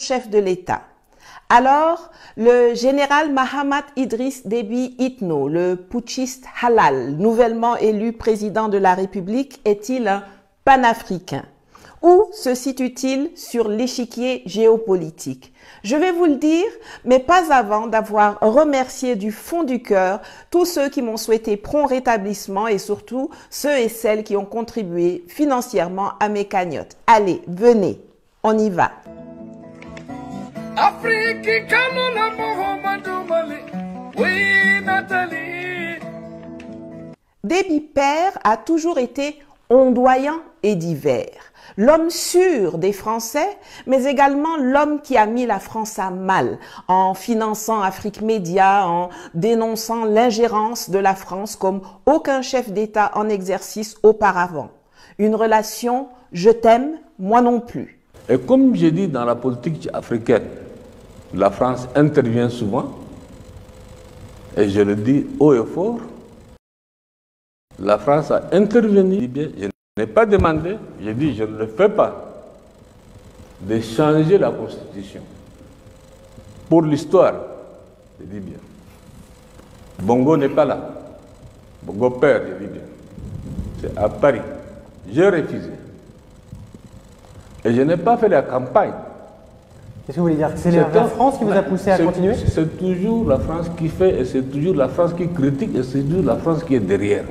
chef de l'État. Alors, le général Mahamat Idriss Déby Itno, le putschiste halal, nouvellement élu président de la République, est-il un panafricain? Où se situe-t-il sur l'échiquier géopolitique? Je vais vous le dire, mais pas avant d'avoir remercié du fond du cœur tous ceux qui m'ont souhaité prompt rétablissement et surtout ceux et celles qui ont contribué financièrement à mes cagnottes. Allez, venez, on y va. Déby père a toujours été ondoyant et divers. L'homme sûr des Français, mais également l'homme qui a mis la France à mal en finançant Afrique Média, en dénonçant l'ingérence de la France comme aucun chef d'État en exercice auparavant. Une relation « je t'aime, moi non plus ». Et comme j'ai dit dans la politique africaine, la France intervient souvent, et je le dis haut et fort, la France a intervenu. Je n'ai pas demandé, j'ai dit je ne le fais pas, de changer la Constitution. Pour l'histoire, je dis bien. Bongo n'est pas là. Bongo père, je dis bien. C'est à Paris. J'ai refusé. Et je n'ai pas fait la campagne. Qu'est-ce que vous voulez dire? C'est la France qui vous a poussé à continuer? C'est toujours la France qui fait, et c'est toujours la France qui critique, et c'est toujours la France qui est derrière.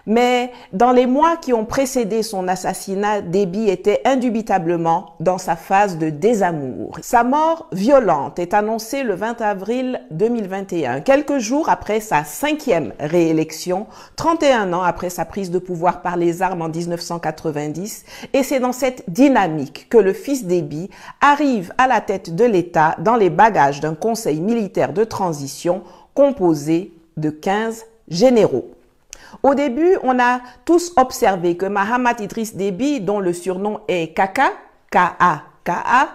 Mais dans les mois qui ont précédé son assassinat, Déby était indubitablement dans sa phase de désamour. Sa mort violente est annoncée le 20 avril 2021, quelques jours après sa 5e réélection, 31 ans après sa prise de pouvoir par les armes en 1990. Et c'est dans cette dynamique que le fils Déby arrive à la tête de l'État dans les bagages d'un conseil militaire de transition composé de 15 généraux. Au début, on a tous observé que Mahamat Idriss Déby, dont le surnom est Kaka, K-A-K-A,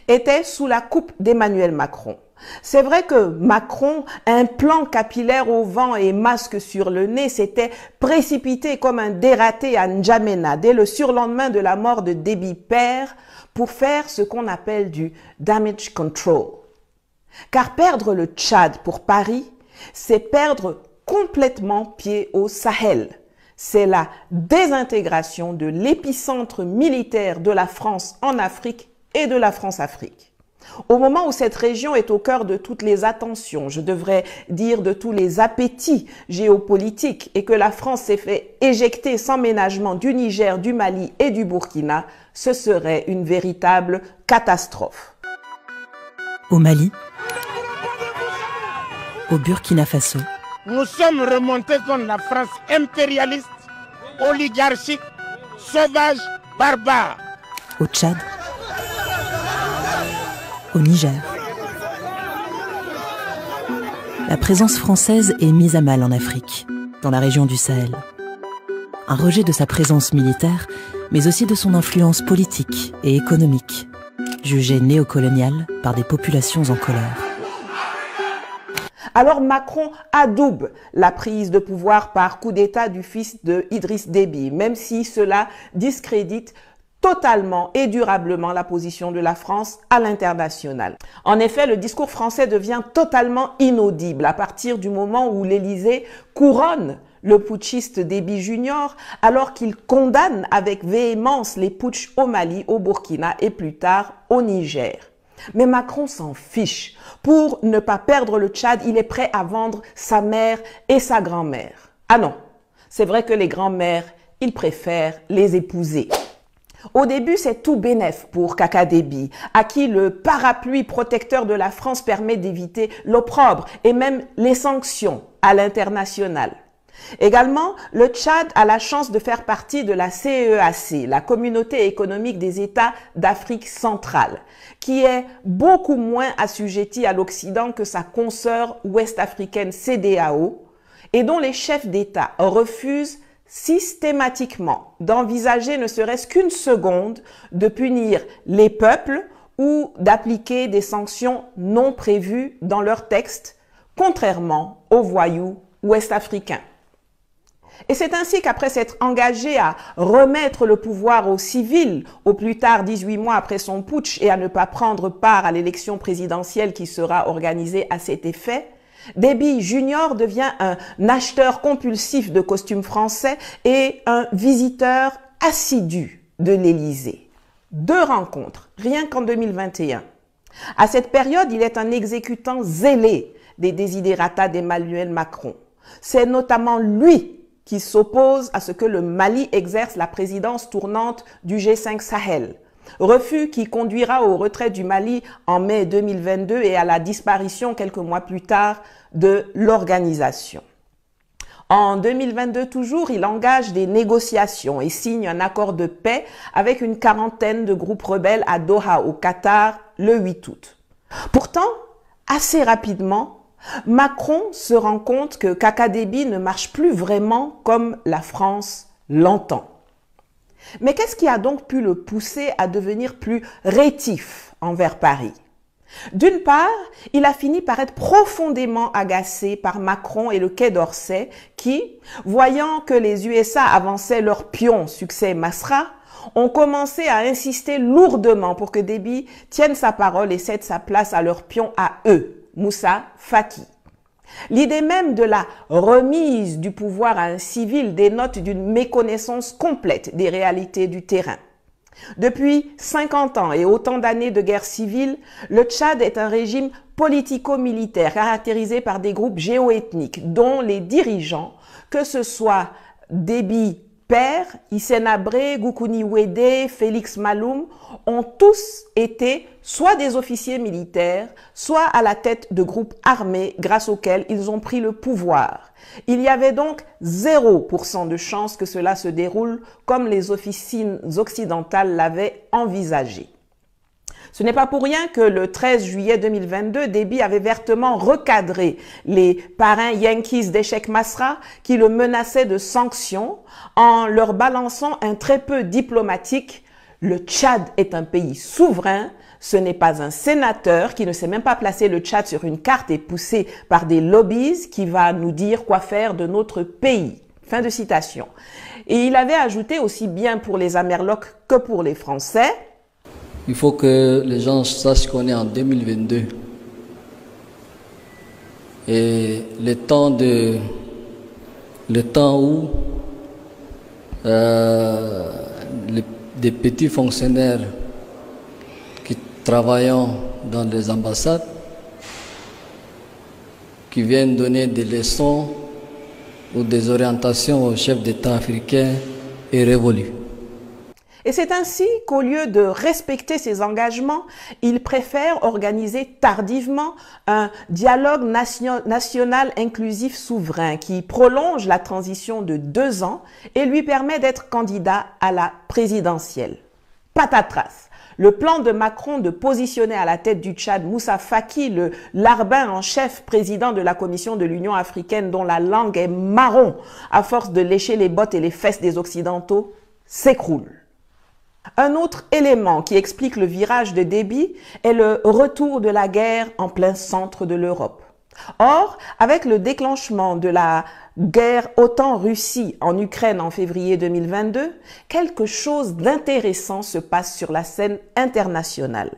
était sous la coupe d'Emmanuel Macron. C'est vrai que Macron, un plan capillaire au vent et masque sur le nez, s'était précipité comme un dératé à N'Djamena dès le surlendemain de la mort de Déby père pour faire ce qu'on appelle du damage control. Car perdre le Tchad pour Paris, c'est perdre complètement pied au Sahel. C'est la désintégration de l'épicentre militaire de la France en Afrique et de la France-Afrique. Au moment où cette région est au cœur de toutes les attentions, je devrais dire de tous les appétits géopolitiques, et que la France s'est fait éjecter sans ménagement du Niger, du Mali et du Burkina, ce serait une véritable catastrophe. Au Mali, au Burkina Faso, nous sommes remontés contre la France impérialiste, oligarchique, sauvage, barbare. Au Tchad, au Niger. La présence française est mise à mal en Afrique, dans la région du Sahel. Un rejet de sa présence militaire, mais aussi de son influence politique et économique, jugée néocoloniale par des populations en colère. Alors Macron adoube la prise de pouvoir par coup d'État du fils de Idriss Déby, même si cela discrédite totalement et durablement la position de la France à l'international. En effet, le discours français devient totalement inaudible à partir du moment où l'Élysée couronne le putschiste Déby Junior, alors qu'il condamne avec véhémence les putschs au Mali, au Burkina et plus tard au Niger. Mais Macron s'en fiche. Pour ne pas perdre le Tchad, il est prêt à vendre sa mère et sa grand-mère. Ah non, c'est vrai que les grands-mères, ils préfèrent les épouser. Au début, c'est tout bénef pour Kaka Déby, à qui le parapluie protecteur de la France permet d'éviter l'opprobre et même les sanctions à l'international. Également, le Tchad a la chance de faire partie de la CEAC, la Communauté économique des États d'Afrique centrale, qui est beaucoup moins assujettie à l'Occident que sa consoeur ouest-africaine CEDEAO, et dont les chefs d'État refusent systématiquement d'envisager ne serait-ce qu'une seconde de punir les peuples ou d'appliquer des sanctions non prévues dans leurs textes, contrairement aux voyous ouest-africains. Et c'est ainsi qu'après s'être engagé à remettre le pouvoir aux civils, au plus tard 18 mois après son putsch, et à ne pas prendre part à l'élection présidentielle qui sera organisée à cet effet, Déby Junior devient un acheteur compulsif de costumes français et un visiteur assidu de l'Élysée. 2 rencontres, rien qu'en 2021. À cette période, il est un exécutant zélé des desiderata d'Emmanuel Macron. C'est notamment lui qui s'oppose à ce que le Mali exerce la présidence tournante du G5 Sahel. Refus qui conduira au retrait du Mali en mai 2022 et à la disparition quelques mois plus tard de l'organisation. En 2022 toujours, il engage des négociations et signe un accord de paix avec une quarantaine de groupes rebelles à Doha au Qatar le 8 août. Pourtant, assez rapidement, Macron se rend compte que Kaka Déby ne marche plus vraiment comme la France l'entend. Mais qu'est-ce qui a donc pu le pousser à devenir plus rétif envers Paris? D'une part, il a fini par être profondément agacé par Macron et le Quai d'Orsay qui, voyant que les USA avançaient leur pion succès Masra, ont commencé à insister lourdement pour que Déby tienne sa parole et cède sa place à leur pion à eux, Moussa Faki. L'idée même de la remise du pouvoir à un civil dénote d'une méconnaissance complète des réalités du terrain. Depuis 50 ans et autant d'années de guerre civile, le Tchad est un régime politico-militaire caractérisé par des groupes géoethniques dont les dirigeants, que ce soit Déby père, Hissène Habré, Goukouni Ouédé, Félix Maloum, ont tous été soit des officiers militaires, soit à la tête de groupes armés grâce auxquels ils ont pris le pouvoir. Il y avait donc 0% de chance que cela se déroule comme les officines occidentales l'avaient envisagé. Ce n'est pas pour rien que le 13 juillet 2022, Déby avait vertement recadré les parrains Yankees d'Échec Masra qui le menaçaient de sanctions en leur balançant un très peu diplomatique « Le Tchad est un pays souverain, ce n'est pas un sénateur qui ne sait même pas placer le Tchad sur une carte et poussé par des lobbies qui va nous dire quoi faire de notre pays. » Fin de citation. Et il avait ajouté aussi bien pour les Amerlocs que pour les Français: il faut que les gens sachent qu'on est en 2022. Et le temps où des petits fonctionnaires qui travaillent dans les ambassades, qui viennent donner des leçons ou des orientations aux chefs d'État africains est révolu. Et c'est ainsi qu'au lieu de respecter ses engagements, il préfère organiser tardivement un dialogue national inclusif souverain qui prolonge la transition de 2 ans et lui permet d'être candidat à la présidentielle. Patatras! Le plan de Macron de positionner à la tête du Tchad Moussa Faki, le larbin en chef président de la Commission de l'Union africaine dont la langue est marron à force de lécher les bottes et les fesses des Occidentaux, s'écroule. Un autre élément qui explique le virage de Déby est le retour de la guerre en plein centre de l'Europe. Or, avec le déclenchement de la guerre OTAN-Russie en Ukraine en février 2022, quelque chose d'intéressant se passe sur la scène internationale.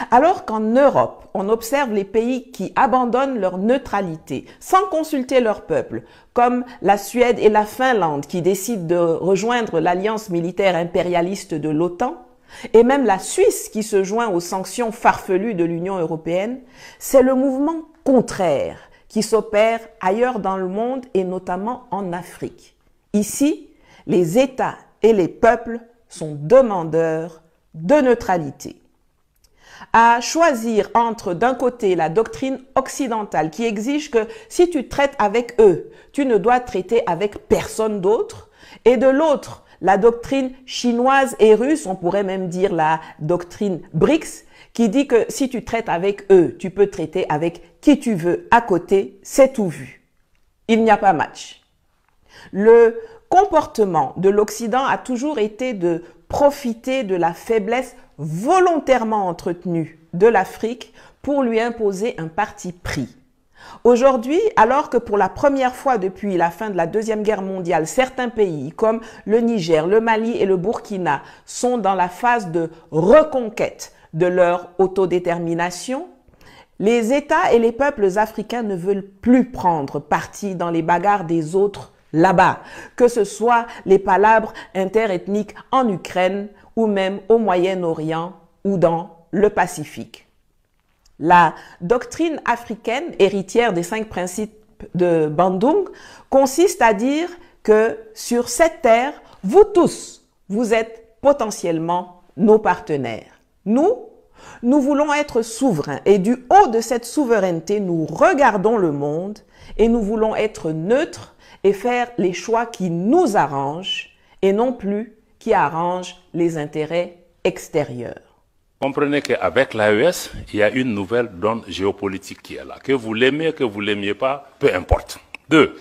Alors qu'en Europe, on observe les pays qui abandonnent leur neutralité sans consulter leur peuple, comme la Suède et la Finlande qui décident de rejoindre l'alliance militaire impérialiste de l'OTAN, et même la Suisse qui se joint aux sanctions farfelues de l'Union européenne, c'est le mouvement contraire qui s'opère ailleurs dans le monde et notamment en Afrique. Ici, les États et les peuples sont demandeurs de neutralité. À choisir entre d'un côté la doctrine occidentale qui exige que si tu traites avec eux, tu ne dois traiter avec personne d'autre, et de l'autre la doctrine chinoise et russe, on pourrait même dire la doctrine BRICS, qui dit que si tu traites avec eux, tu peux traiter avec qui tu veux à côté, c'est tout vu. Il n'y a pas match. Le comportement de l'Occident a toujours été de profiter de la faiblesse volontairement entretenue de l'Afrique pour lui imposer un parti pris. Aujourd'hui, alors que pour la première fois depuis la fin de la Deuxième Guerre mondiale, certains pays comme le Niger, le Mali et le Burkina sont dans la phase de reconquête de leur autodétermination, les États et les peuples africains ne veulent plus prendre parti dans les bagarres des autres là-bas, que ce soit les palabres interethniques en Ukraine ou même au Moyen-Orient ou dans le Pacifique. La doctrine africaine, héritière des 5 principes de Bandung, consiste à dire que sur cette terre, vous tous, vous êtes potentiellement nos partenaires. Nous voulons être souverains et du haut de cette souveraineté, nous regardons le monde et nous voulons être neutres et faire les choix qui nous arrangent et non plus qui arrangent les intérêts extérieurs. Comprenez qu'avec l'AES, il y a une nouvelle donne géopolitique qui est là. Que vous l'aimiez, que vous ne l'aimiez pas, peu importe. 2.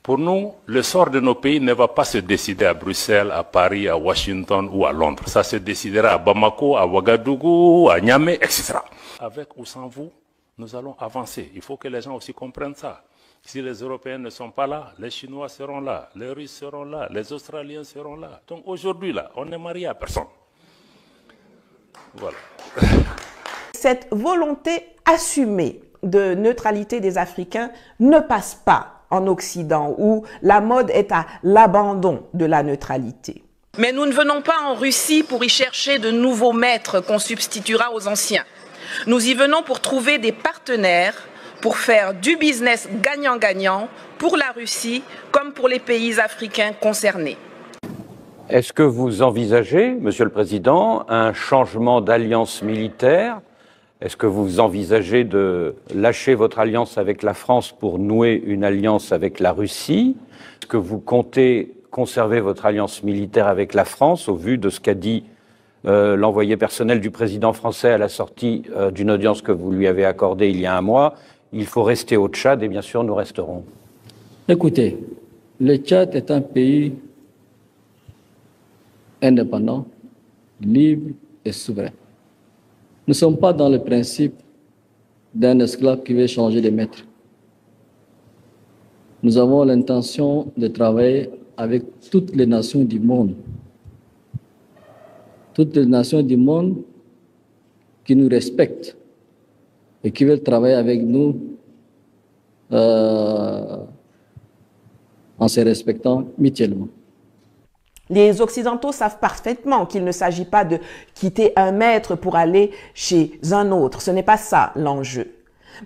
Pour nous, le sort de nos pays ne va pas se décider à Bruxelles, à Paris, à Washington ou à Londres. Ça se décidera à Bamako, à Ouagadougou, à Niamey, etc. Avec ou sans vous, nous allons avancer. Il faut que les gens aussi comprennent ça. Si les Européens ne sont pas là, les Chinois seront là, les Russes seront là, les Australiens seront là. Donc aujourd'hui, là, on n'est marié à personne. Voilà. Cette volonté assumée de neutralité des Africains ne passe pas en Occident, où la mode est à l'abandon de la neutralité. Mais nous ne venons pas en Russie pour y chercher de nouveaux maîtres qu'on substituera aux anciens. Nous y venons pour trouver des partenaires, pour faire du business gagnant-gagnant pour la Russie comme pour les pays africains concernés. Est-ce que vous envisagez, Monsieur le Président, un changement d'alliance militaire? Est-ce que vous envisagez de lâcher votre alliance avec la France pour nouer une alliance avec la Russie? Est-ce que vous comptez conserver votre alliance militaire avec la France au vu de ce qu'a dit l'envoyé personnel du président français à la sortie d'une audience que vous lui avez accordée il y a un mois? Il faut rester au Tchad et bien sûr nous resterons. Écoutez, le Tchad est un pays indépendant, libre et souverain. Nous ne sommes pas dans le principe d'un esclave qui veut changer de maître. Nous avons l'intention de travailler avec toutes les nations du monde. Toutes les nations du monde qui nous respectent et qui veulent travailler avec nous en se respectant mutuellement. Les Occidentaux savent parfaitement qu'il ne s'agit pas de quitter un maître pour aller chez un autre. Ce n'est pas ça l'enjeu.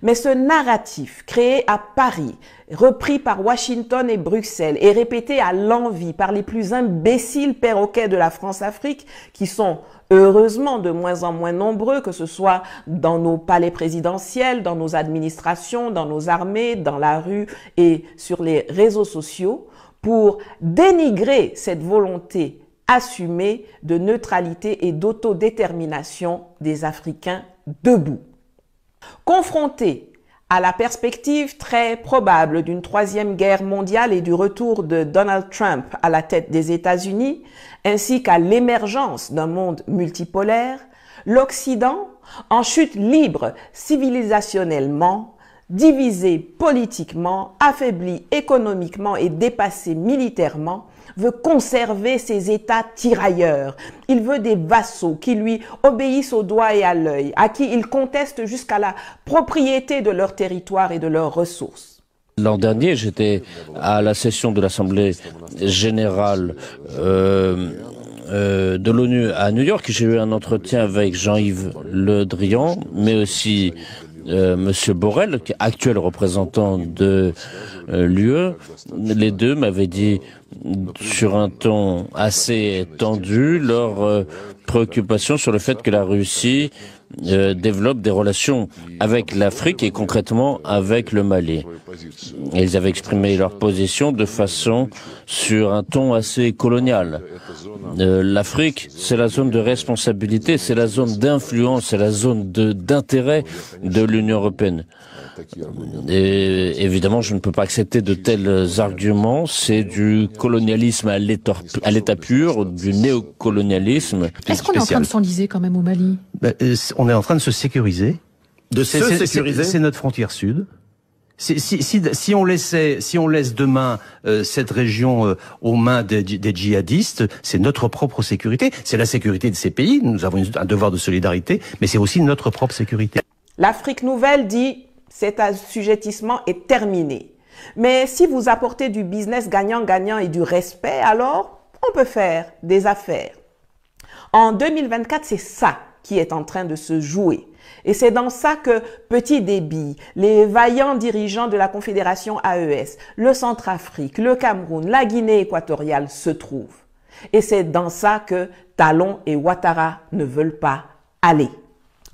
Mais ce narratif créé à Paris, repris par Washington et Bruxelles et répété à l'envi par les plus imbéciles perroquets de la France-Afrique, qui sont heureusement de moins en moins nombreux, que ce soit dans nos palais présidentiels, dans nos administrations, dans nos armées, dans la rue et sur les réseaux sociaux, pour dénigrer cette volonté assumée de neutralité et d'autodétermination des Africains debout. Confrontés à la perspective très probable d'une 3e guerre mondiale et du retour de Donald Trump à la tête des États-Unis, ainsi qu'à l'émergence d'un monde multipolaire, l'Occident, en chute libre civilisationnellement, divisé politiquement, affaibli économiquement et dépassé militairement, veut conserver ses États tirailleurs. Il veut des vassaux qui lui obéissent au doigt et à l'œil, à qui il conteste jusqu'à la propriété de leur territoire et de leurs ressources. L'an dernier, j'étais à la session de l'Assemblée générale de l'ONU à New York. J'ai eu un entretien avec Jean-Yves Le Drian, mais aussi Monsieur Borrell, qui est actuel représentant de l'UE. Les deux m'avaient dit sur un ton assez tendu leur préoccupation sur le fait que la Russie développe des relations avec l'Afrique et concrètement avec le Mali. Et ils avaient exprimé leur position de façon sur un ton assez colonial. L'Afrique, c'est la zone de responsabilité, c'est la zone d'influence, c'est la zone d'intérêt de l'Union européenne. Et évidemment, je ne peux pas accepter de tels arguments. C'est du colonialisme à l'état pur, du néocolonialisme. Est-ce qu'on est en train de s'enliser quand même au Mali? On est en train de se sécuriser. De se sécuriser. C'est notre frontière sud. Si on laisse demain cette région aux mains des djihadistes, c'est notre propre sécurité, c'est la sécurité de ces pays. Nous avons un devoir de solidarité, mais c'est aussi notre propre sécurité. L'Afrique nouvelle dit cet assujettissement est terminé. Mais si vous apportez du business gagnant-gagnant et du respect, alors on peut faire des affaires. En 2024, c'est ça qui est en train de se jouer. Et c'est dans ça que Petit Débit, les vaillants dirigeants de la Confédération AES, le Centrafrique, le Cameroun, la Guinée équatoriale se trouvent. Et c'est dans ça que Talon et Ouattara ne veulent pas aller.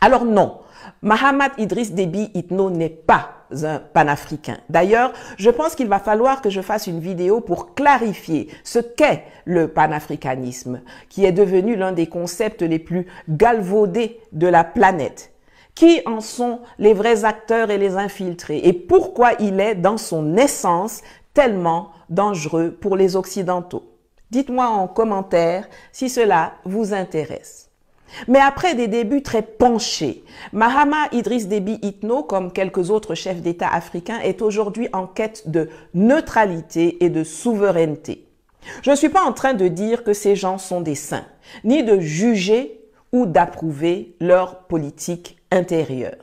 Alors non, Mahamat Idriss Déby Itno n'est pas un panafricain. D'ailleurs, je pense qu'il va falloir que je fasse une vidéo pour clarifier ce qu'est le panafricanisme, qui est devenu l'un des concepts les plus galvaudés de la planète. Qui en sont les vrais acteurs et les infiltrés et pourquoi il est dans son essence tellement dangereux pour les Occidentaux. Dites-moi en commentaire si cela vous intéresse. Mais après des débuts très penchés, Mahamat Idriss Déby Itno, comme quelques autres chefs d'État africains, est aujourd'hui en quête de neutralité et de souveraineté. Je ne suis pas en train de dire que ces gens sont des saints, ni de juger ou d'approuver leur politique intérieure.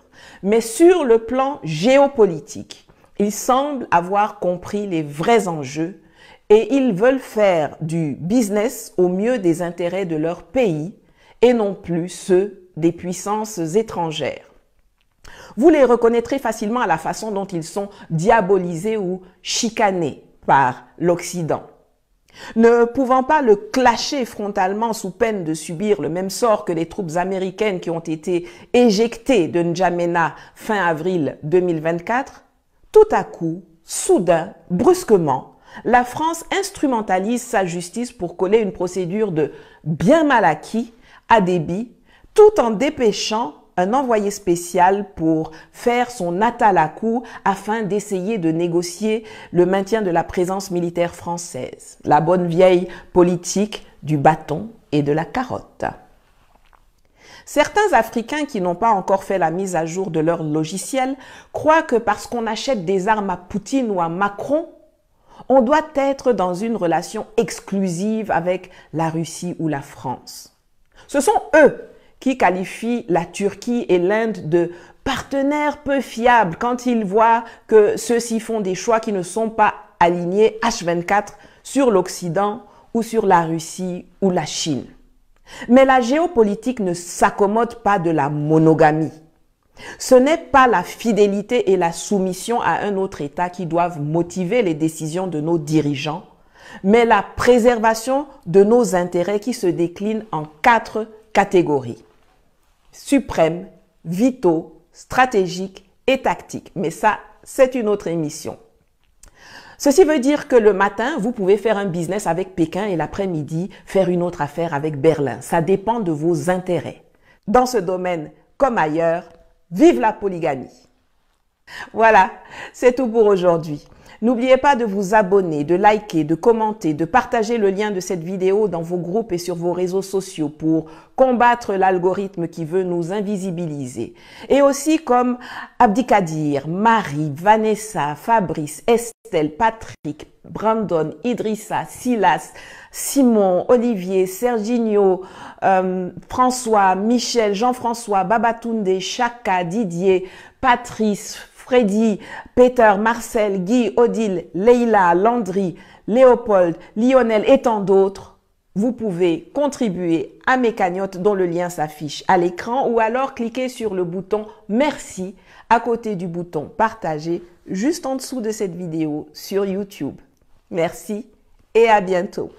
Mais sur le plan géopolitique, ils semblent avoir compris les vrais enjeux et ils veulent faire du business au mieux des intérêts de leur pays et non plus ceux des puissances étrangères. Vous les reconnaîtrez facilement à la façon dont ils sont diabolisés ou chicanés par l'Occident. Ne pouvant pas le clasher frontalement sous peine de subir le même sort que les troupes américaines qui ont été éjectées de N'Djamena fin avril 2024, tout à coup, soudain, brusquement, la France instrumentalise sa justice pour coller une procédure de bien mal acquis à Déby, tout en dépêchant un envoyé spécial pour faire son atalakou afin d'essayer de négocier le maintien de la présence militaire française. La bonne vieille politique du bâton et de la carotte. Certains Africains qui n'ont pas encore fait la mise à jour de leur logiciel croient que parce qu'on achète des armes à Poutine ou à Macron, on doit être dans une relation exclusive avec la Russie ou la France. Ce sont eux qui qualifient la Turquie et l'Inde de partenaires peu fiables quand ils voient que ceux-ci font des choix qui ne sont pas alignés H24 sur l'Occident ou sur la Russie ou la Chine. Mais la géopolitique ne s'accommode pas de la monogamie. Ce n'est pas la fidélité et la soumission à un autre État qui doivent motiver les décisions de nos dirigeants, mais la préservation de nos intérêts qui se déclinent en 4 catégories. Suprêmes, vitaux, stratégiques et tactiques. Mais ça, c'est une autre émission. Ceci veut dire que le matin, vous pouvez faire un business avec Pékin et l'après-midi, faire une autre affaire avec Berlin. Ça dépend de vos intérêts. Dans ce domaine, comme ailleurs, vive la polygamie. Voilà, c'est tout pour aujourd'hui. N'oubliez pas de vous abonner, de liker, de commenter, de partager le lien de cette vidéo dans vos groupes et sur vos réseaux sociaux pour combattre l'algorithme qui veut nous invisibiliser. Et aussi comme Abdikadir, Marie, Vanessa, Fabrice, Estelle, Patrick, Brandon, Idrissa, Silas, Simon, Olivier, Serginho, François, Michel, Jean-François, Babatunde, Chaka, Didier, Patrice, Freddy, Peter, Marcel, Guy, Odile, Leila, Landry, Léopold, Lionel et tant d'autres, vous pouvez contribuer à mes cagnottes dont le lien s'affiche à l'écran ou alors cliquez sur le bouton Merci à côté du bouton Partager juste en dessous de cette vidéo sur YouTube. Merci et à bientôt.